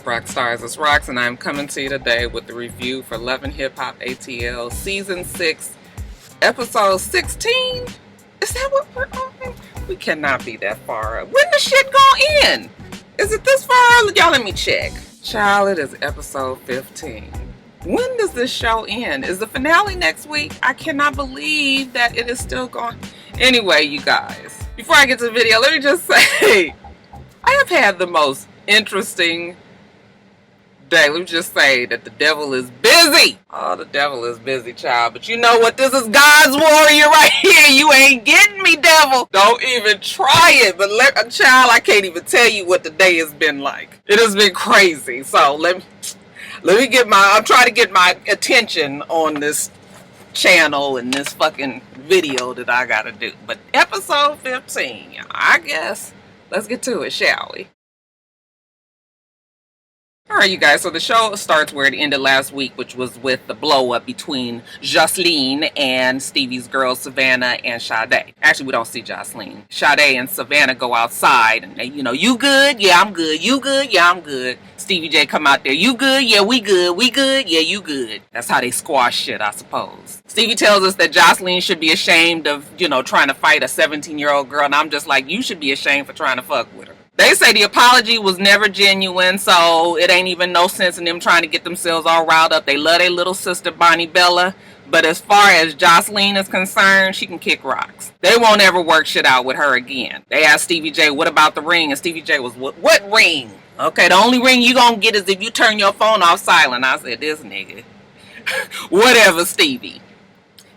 Roxstars? It's Rox, and I'm coming to you today with the review for Love and Hip Hop ATL Season 6, Episode 16? Is that what we're on? We cannot be that far up. When the shit gonna end? Is it this far? Y'all let me check. Child, it is Episode 15. When does this show end? Is the finale next week? I cannot believe that it is still going. Anyway, you guys, before I get to the video, let me just say, I have had the most interesting day. Let me just say that the devil is busy. Oh, the devil is busy, child. But you know what? This is God's warrior right here. You ain't getting me, devil. Don't even try it. But child, I can't even tell you what the day has been like. It has been crazy. So let me get I'm trying to get my attention on this channel and this fucking video that I gotta do. But episode 15, I guess. Let's get to it, shall we? Alright, you guys, so the show starts where it ended last week, which was with the blow-up between Jocelyn and Stevie's girls, Savannah and Shaddai. Actually, we don't see Jocelyn. Shaddai and Savannah go outside, and they, you good? Yeah, I'm good. You good? Yeah, I'm good. Stevie J come out there. You good? Yeah, we good. We good? Yeah, you good. That's how they squash shit, I suppose. Stevie tells us that Jocelyn should be ashamed of, trying to fight a 17-year-old girl, and I'm just like, you should be ashamed for trying to fuck with her. They say the apology was never genuine, so it ain't even no sense in them trying to get themselves all riled up. They love their little sister, Bonnie Bella, but as far as Jocelyn is concerned, she can kick rocks. They won't ever work shit out with her again. They asked Stevie J, what about the ring? And Stevie J was, what ring? Okay, the only ring you gonna get is if you turn your phone off silent. I said, this nigga. Whatever, Stevie.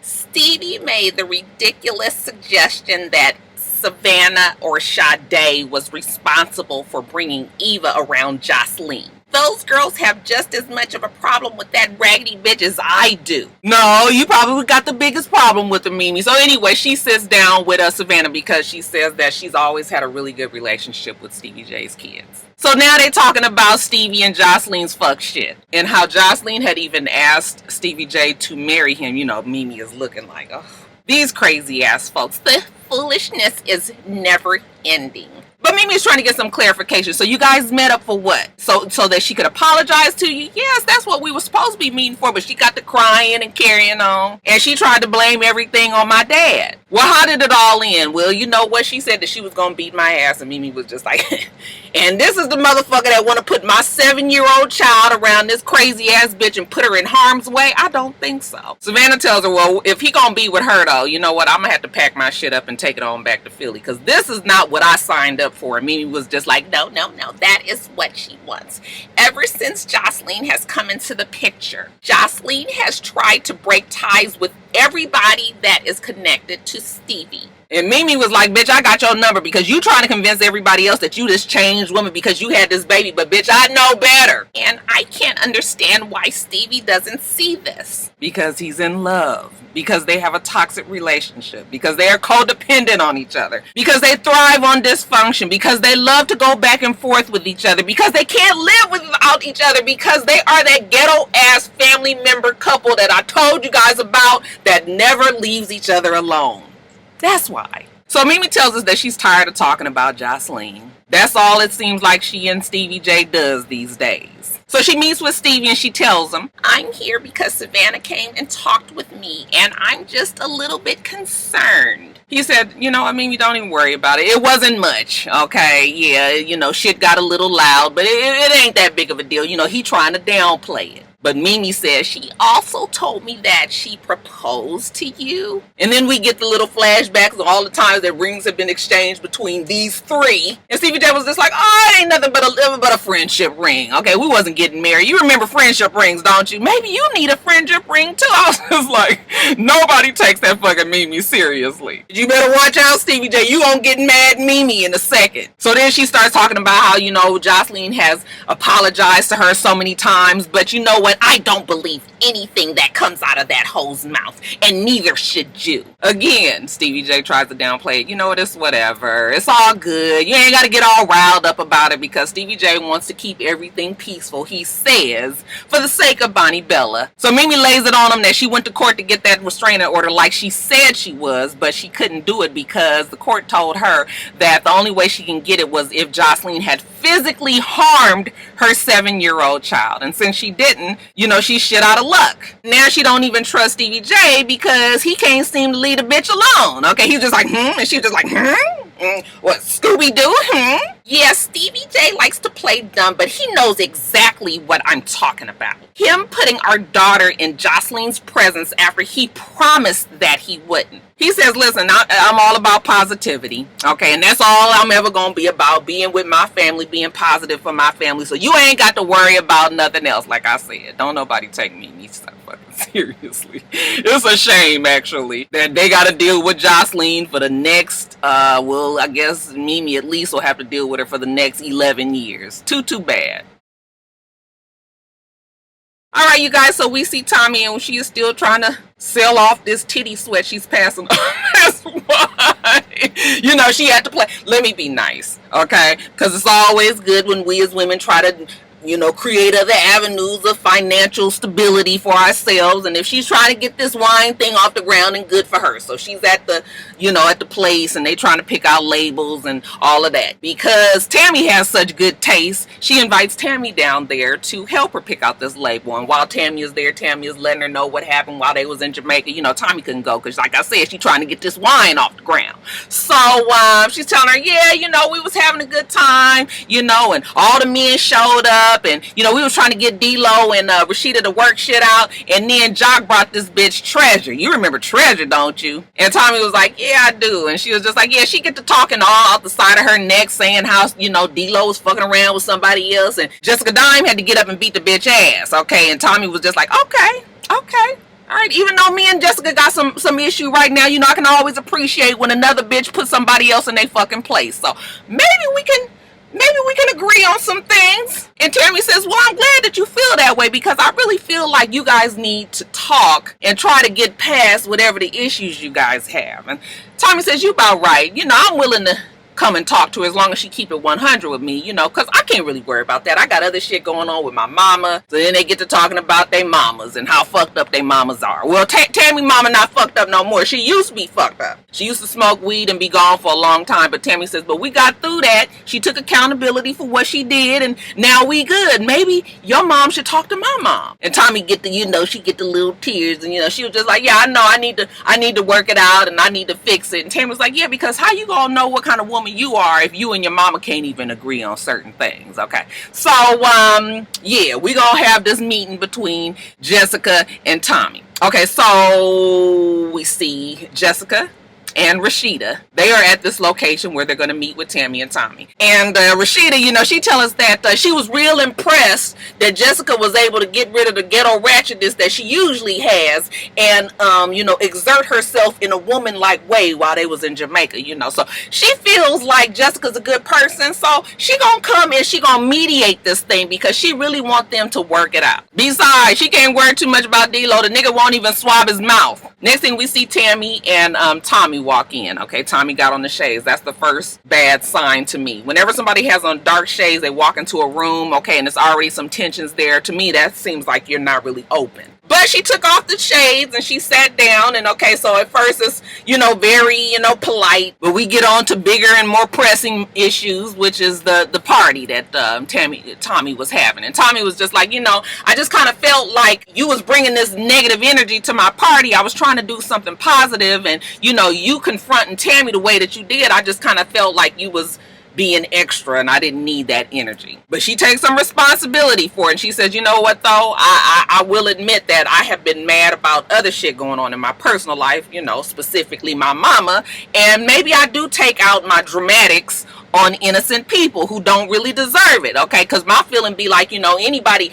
Stevie made the ridiculous suggestion that Savannah or Shaddai was responsible for bringing Eva around Jocelyn. Those girls have just as much of a problem with that raggedy bitch as I do. No, you probably got the biggest problem with the Mimi. So anyway, she sits down with Savannah because she says that she's always had a really good relationship with Stevie J's kids. So now they're talking about Stevie and Jocelyn's fuck shit. And how Jocelyn had even asked Stevie J to marry him. Mimi is looking like, oh, these crazy ass folks. The foolishness is never ending. But Mimi's trying to get some clarification. So you guys met up for what? So that she could apologize to you? Yes, that's what we were supposed to be meeting for. But she got to crying and carrying on. And she tried to blame everything on my dad. Well, how did it all end? Well, you know what? She said that she was going to beat my ass. And Mimi was just like, and this is the motherfucker that want to put my 7-year-old child around this crazy ass bitch and put her in harm's way? I don't think so. Savannah tells her, well, if he going to be with her though, you know what? I'm going to have to pack my shit up and take it on back to Philly. Because this is not what I signed up for. Mimi was just like, no, that is what she wants. Ever since Jocelyn has come into the picture, Jocelyn has tried to break ties with everybody that is connected to Stevie. And Mimi was like, bitch, I got your number because you trying to convince everybody else that you this changed woman because you had this baby. But bitch, I know better. And I can't understand why Stevie doesn't see this. Because he's in love. Because they have a toxic relationship. Because they are codependent on each other. Because they thrive on dysfunction. Because they love to go back and forth with each other. Because they can't live without each other. Because they are that ghetto ass family member couple that I told you guys about that never leaves each other alone. That's why. So Mimi tells us that she's tired of talking about Jocelyn. That's all it seems like she and Stevie J does these days. So she meets with Stevie and she tells him, I'm here because Savannah came and talked with me and I'm just a little bit concerned. He said, Mimi, don't even worry about it. It wasn't much, okay? Yeah, shit got a little loud, but it ain't that big of a deal. He trying to downplay it. But Mimi says she also told me that she proposed to you. And then we get the little flashbacks of all the times that rings have been exchanged between these three. And Stevie J was just like, oh, it ain't nothing but a friendship ring. Okay, we wasn't getting married. You remember friendship rings, don't you? Maybe you need a friendship ring too. I was just like, nobody takes that fucking Mimi seriously. You better watch out, Stevie J. You gonna get mad Mimi in a second. So then she starts talking about how, Jocelyn has apologized to her so many times. But you know what? I don't believe anything that comes out of that hoe's mouth, and neither should you. Again, Stevie J tries to downplay it. You know what? It's whatever. It's all good. You ain't got to get all riled up about it because Stevie J wants to keep everything peaceful, he says, for the sake of Bonnie Bella. So Mimi lays it on him that she went to court to get that restraining order like she said she was, but she couldn't do it because the court told her that the only way she can get it was if Jocelyn had physically harmed her 7-year-old child. And since she didn't, she's shit out of luck. Now she don't even trust Stevie J because he can't seem to leave the bitch alone. Okay, he was just like, and she was just like, what, Scooby-Doo? Yeah, Stevie J likes to play dumb, but he knows exactly what I'm talking about. Him putting our daughter in Jocelyn's presence after he promised that he wouldn't. He says, listen, I'm all about positivity, okay? And that's all I'm ever going to be about, being with my family, being positive for my family. So you ain't got to worry about nothing else, like I said. Don't nobody take me so fucking seriously. It's a shame, actually, that they got to deal with Jocelyn for the next, I guess Mimi at least will have to deal with her for the next 11 years. Too bad. All right, you guys, so we see Tommy and she is still trying to sell off this titty sweat she's passing on. That's why, she had to play. Let me be nice, okay? Because it's always good when we as women try to, create other avenues of financial stability for ourselves. And if she's trying to get this wine thing off the ground, and good for her. So she's at the, at the place and they trying to pick out labels and all of that. Because Tammy has such good taste, she invites Tammy down there to help her pick out this label. And while Tammy is there, Tammy is letting her know what happened while they was in Jamaica. Tommy couldn't go because, like I said, she's trying to get this wine off the ground. So she's telling her, yeah, we was having a good time, and all the men showed up. And we was trying to get D-Lo and Rasheeda to work shit out, and then Jock brought this bitch Treasure. You remember Treasure, don't you? And Tommy was like, yeah, I do. And she was just like, yeah, she get to talking all out the side of her neck, saying how D-Lo was fucking around with somebody else, and Jessica Dime had to get up and beat the bitch ass. Okay, and Tommy was just like, okay. All right, even though me and Jessica got some issue right now, I can always appreciate when another bitch puts somebody else in their fucking place. So maybe we can agree on some things. And Tammy says, well, I'm glad that you feel that way because I really feel like you guys need to talk and try to get past whatever the issues you guys have. And Tommy says, you about right. I'm willing to come and talk to her as long as she keep it 100 with me, because I can't really worry about that. I got other shit going on with my mama. So then they get to talking about their mamas and how fucked up their mamas are. Well, Tammy mama not fucked up no more. She used to be fucked up. She used to smoke weed and be gone for a long time. But Tammy says, but we got through that. She took accountability for what she did and now we good. Maybe your mom should talk to my mom. And Tommy get the, she get the little tears and, she was just like, yeah, I know I need to work it out and I need to fix it. And Tammy was like, yeah, because how you gonna know what kind of woman you are if you and your mama can't even agree on certain things? Okay, so yeah, we gonna have this meeting between Jessica and Tommy. Okay, so we see Jessica and Rasheeda. They are at this location where they're going to meet with Tammy and Tommy. And Rasheeda, she tells us that she was real impressed that Jessica was able to get rid of the ghetto ratchetness that she usually has and, exert herself in a woman-like way while they was in Jamaica, So she feels like Jessica's a good person, so she gonna come and she gonna mediate this thing because she really want them to work it out. Besides, she can't worry too much about D-Lo. The nigga won't even swab his mouth. Next thing we see Tammy and Tommy walk in. Okay, Tommy got on the shades. That's the first bad sign to me. Whenever somebody has on dark shades, they walk into a room, okay, and there's already some tensions there. To me, that seems like you're not really open. But she took off the shades and she sat down, and okay, so at first it's, very, polite, but we get on to bigger and more pressing issues, which is the party that Tommy was having. And Tommy was just like, I just kind of felt like you was bringing this negative energy to my party. I was trying to do something positive, and, you confronting Tammy the way that you did, I just kind of felt like you was being extra and I didn't need that energy. But she takes some responsibility for it, and she says, you know what though, I will admit that I have been mad about other shit going on in my personal life, specifically my mama, and maybe I do take out my dramatics on innocent people who don't really deserve it, okay? Because my feeling be like, anybody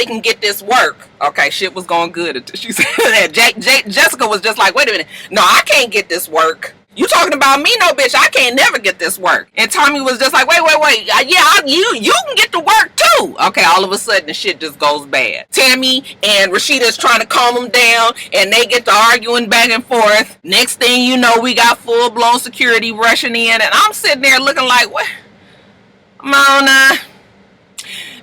can get this work. Okay, shit was going good until she said that. Jessica was just like, wait a minute, no, I can't get this work. You talking about me? No, bitch, I can't never get this work. And Tommy was just like, wait. You can get the work too. Okay, all of a sudden the shit just goes bad. Tammy and Rasheeda's trying to calm them down, and they get to arguing back and forth. Next thing you know, we got full-blown security rushing in, and I'm sitting there looking like, what? Mona,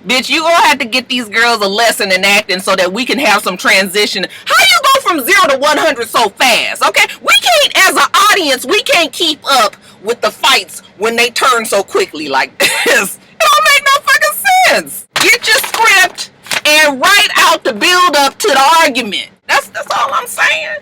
bitch, you gonna have to get these girls a lesson in acting so that we can have some transition. How you go from 0 to 100 so fast? Okay, we can't, as an audience, we can't keep up with the fights when they turn so quickly like this. It don't make no fucking sense. Get your script and write out the build up to the argument. That's all I'm saying.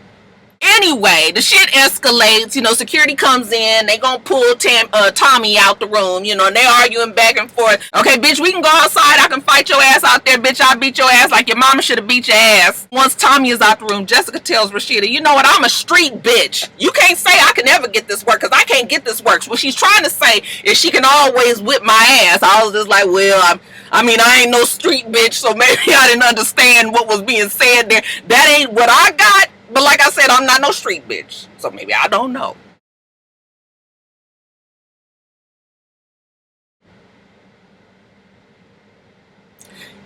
Anyway, the shit escalates. You know, security comes in. They gonna pull Tommy out the room. You know, and they arguing back and forth. Okay, bitch, we can go outside. I can fight your ass out there, bitch. I'll beat your ass like your mama should have beat your ass. Once Tommy is out the room, Jessica tells Rasheeda, you know what? I'm a street bitch. You can't say I can never get this work because I can't get this work. What she's trying to say is she can always whip my ass. I was just like, well, I ain't no street bitch, so maybe I didn't understand what was being said there. That ain't what I got. But like I said, I'm not no street bitch. So maybe I don't know.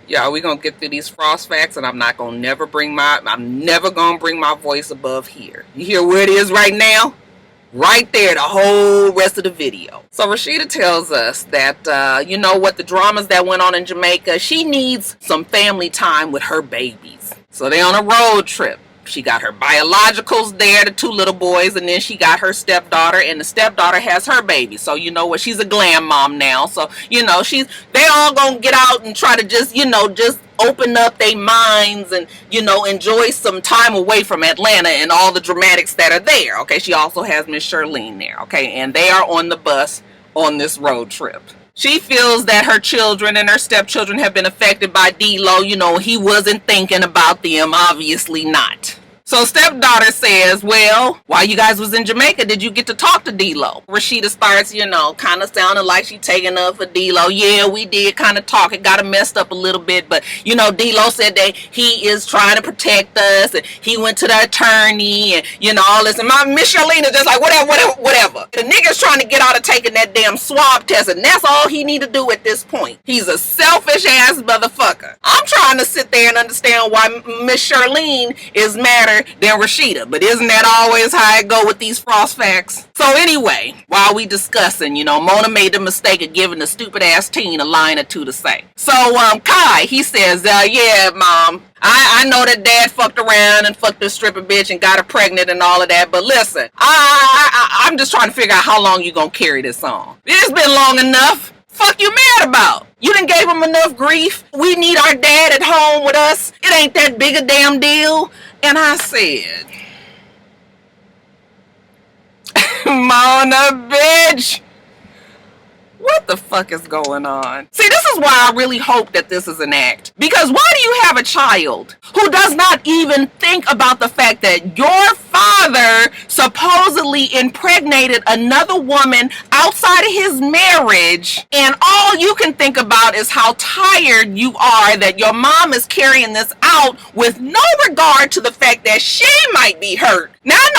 Yeah, we gonna get through these frost facts, and I'm never gonna bring my voice above here. You hear where it is right now? Right there, the whole rest of the video. So Rasheeda tells us that, you know what, the dramas that went on in Jamaica, she needs some family time with her babies. So they on a road trip. She got her biologicals there, the 2 little boys, and then she got her stepdaughter, and the stepdaughter has her baby. So you know what, she's a glam mom now. So, you know, they all gonna get out and try to just open up their minds and, enjoy some time away from Atlanta and all the dramatics that are there. Okay, she also has Miss Charlene there. Okay, and they are on the bus on this road trip. She feels that her children and her stepchildren have been affected by D-Lo. You know, he wasn't thinking about them. Obviously not. So stepdaughter says, well, while you guys was in Jamaica, did you get to talk to D-Lo? Rasheeda starts, kind of sounding like she taking up for D-Lo. Yeah, we did kind of talk. It got him messed up a little bit. But, D-Lo said that he is trying to protect us. And he went to the attorney and, all this. And my Miss Charlene is just like, whatever. The nigga's trying to get out of taking that damn swab test. And that's all he need to do at this point. He's a selfish ass motherfucker. I'm trying to sit there and understand why Miss Charlene is madder than Rasheeda, but isn't that always how it go with these frost facts? So anyway, while we discussing, Mona made the mistake of giving the stupid ass teen a line or two to say. So Kai, he says, yeah, mom, I know that dad fucked around and fucked this stripper bitch and got her pregnant and all of that, but listen, I'm just trying to figure out how long you gonna carry this on. It's been long enough. Fuck you mad about? You done gave him enough grief. We need our dad at home with us. It ain't that big a damn deal. And I said, Mona, bitch, what the fuck is going on? See, this is why I really hope that this is an act. Because why do you have a child who does not even think about the fact that your father supposedly impregnated another woman outside of his marriage, and all you can think about is how tired you are that your mom is carrying this out with no regard to the fact that she might be hurt. Now I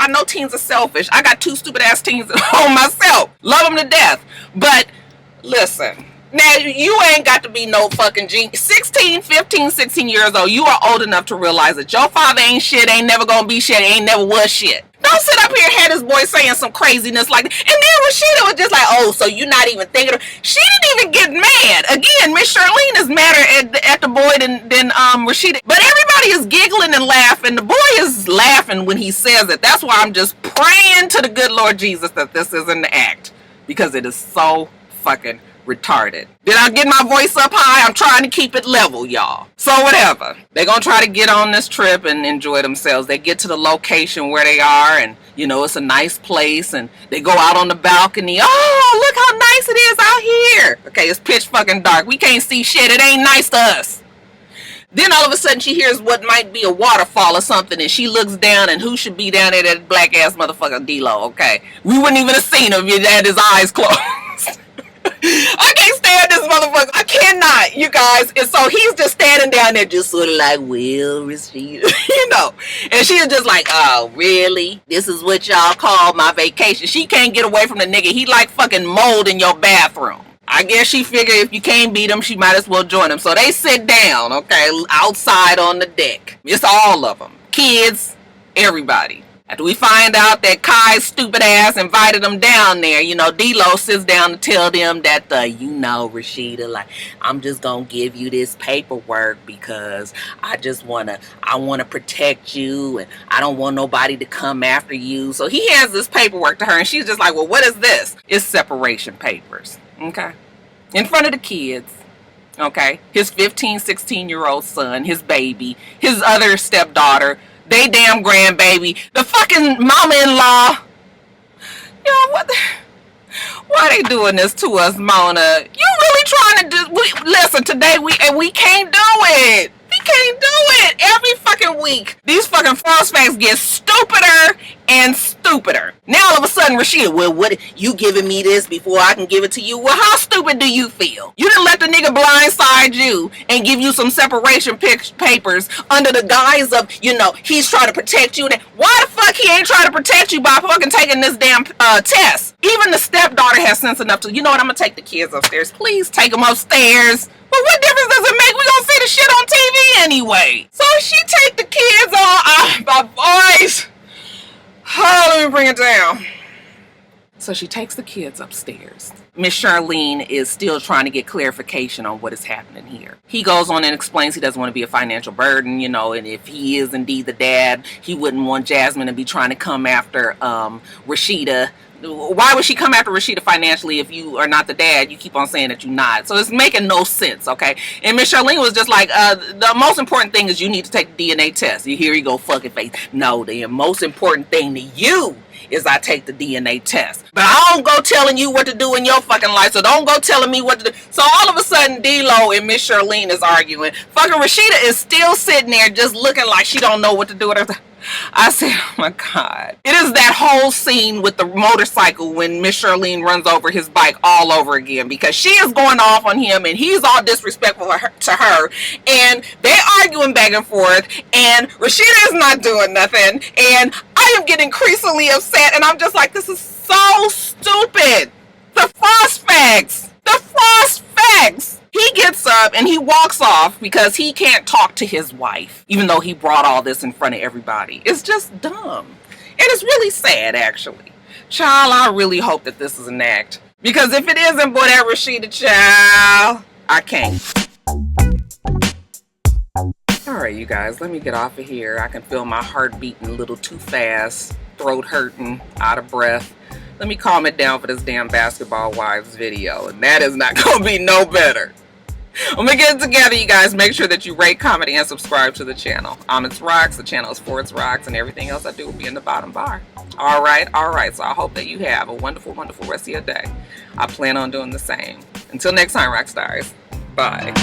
know teens are selfish. I got 2 stupid ass teens at home myself. Love them to death. But listen, now you ain't got to be no fucking genius. 16, 15, 16 years old, you are old enough to realize that your father ain't shit, ain't never gonna be shit, ain't never was shit. Don't sit up here and have this boy saying some craziness like that. And then Rasheeda was just like, oh, so you're not even thinking of... She didn't even get mad. Again, Miss Charlene is madder at the boy than Rasheeda. But everybody is giggling and laughing. The boy is laughing when he says it. That's why I'm just praying to the good Lord Jesus that this isn't an act. Because it is so fucking retarded. Did I get my voice up high? I'm trying to keep it level, y'all. So whatever. They're gonna try to get on this trip and enjoy themselves. They get to the location where they are, and it's a nice place, and they go out on the balcony. Oh, look how nice it is out here. Okay, it's pitch fucking dark. We can't see shit. It ain't nice to us. Then all of a sudden she hears what might be a waterfall or something, and she looks down, and who should be down there? That black ass motherfucker D-Lo, okay? We wouldn't even have seen him if he had his eyes closed. I can't stand this motherfucker. I cannot, you guys. And so he's just standing down there just sort of like, well, Rasheeda, And she's just like, oh, really? This is what y'all call my vacation. She can't get away from the nigga. He like fucking mold in your bathroom. I guess she figured if you can't beat him, she might as well join him. So they sit down, okay, outside on the deck. It's all of them. Kids, everybody. After we find out that Kai's stupid ass invited them down there, you know, D-Lo sits down to tell them that, you know, Rasheeda, like, I'm just gonna give you this paperwork because I want to protect you and I don't want nobody to come after you. So he hands this paperwork to her and she's just like, well, what is this? It's separation papers, okay? In front of the kids. Okay, his 15, 16-year-old son, his baby, his other stepdaughter, they damn grandbaby, the fucking mama-in-law. Yo, why they doing this to us, Mona? You really trying to do? Listen, today we can't do it. We can't do it every fucking week. These fucking false facts get stupider and stupider. Now all of a sudden, Rasheeda, well, what, you giving me this before I can give it to you? Well, how stupid do you feel? You didn't let the nigga blindside you and give you some separation papers under the guise of, you know, he's trying to protect you. Why the fuck he ain't trying to protect you by fucking taking this damn test? Even the stepdaughter has sense enough to, you know what, I'm gonna take the kids upstairs. Please take them upstairs. But what difference does it make? We gonna see the shit on TV anyway. So she take the kids on. My voice. Oh, let me bring it down. So she takes the kids upstairs. Miss Charlene is still trying to get clarification on what is happening here. He goes on and explains he doesn't want to be a financial burden, you know, and if he is indeed the dad, he wouldn't want Jasmine to be trying to come after Rasheeda. Why would she come after Rasheeda financially if you are not the dad? You keep on saying that you're not. So it's making no sense, okay? And Miss Charlene was just like, the most important thing is you need to take the DNA test. Here you go, fucking face. No, the most important thing to you is I take the DNA test. But I don't go telling you what to do in your fucking life, so don't go telling me what to do. So all of a sudden, D-Lo and Miss Charlene is arguing. Fucking Rasheeda is still sitting there just looking like she don't know what to do with her. I said, oh my God. It is that whole scene with the motorcycle when Miss Charlene runs over his bike all over again because she is going off on him and he's all disrespectful to her and they're arguing back and forth and Rasheeda is not doing nothing and I am getting increasingly upset and I'm just like, this is so stupid. The false facts. The false facts. He gets up and he walks off because he can't talk to his wife, even though he brought all this in front of everybody. It's just dumb. And it's really sad, actually. Child, I really hope that this is an act. Because if it isn't, boy, that Rasheeda, child, I can't. Alright, you guys, let me get off of here. I can feel my heart beating a little too fast, throat hurting, out of breath. Let me calm it down for this damn Basketball Wives video, and that is not going to be no better. When we get it together, you guys, make sure that you rate, comment, and subscribe to the channel. I'm itsrox, the channel is for itsrox, and everything else I do will be in the bottom bar. Alright, so I hope that you have a wonderful, wonderful rest of your day. I plan on doing the same. Until next time, Roxstars. Bye.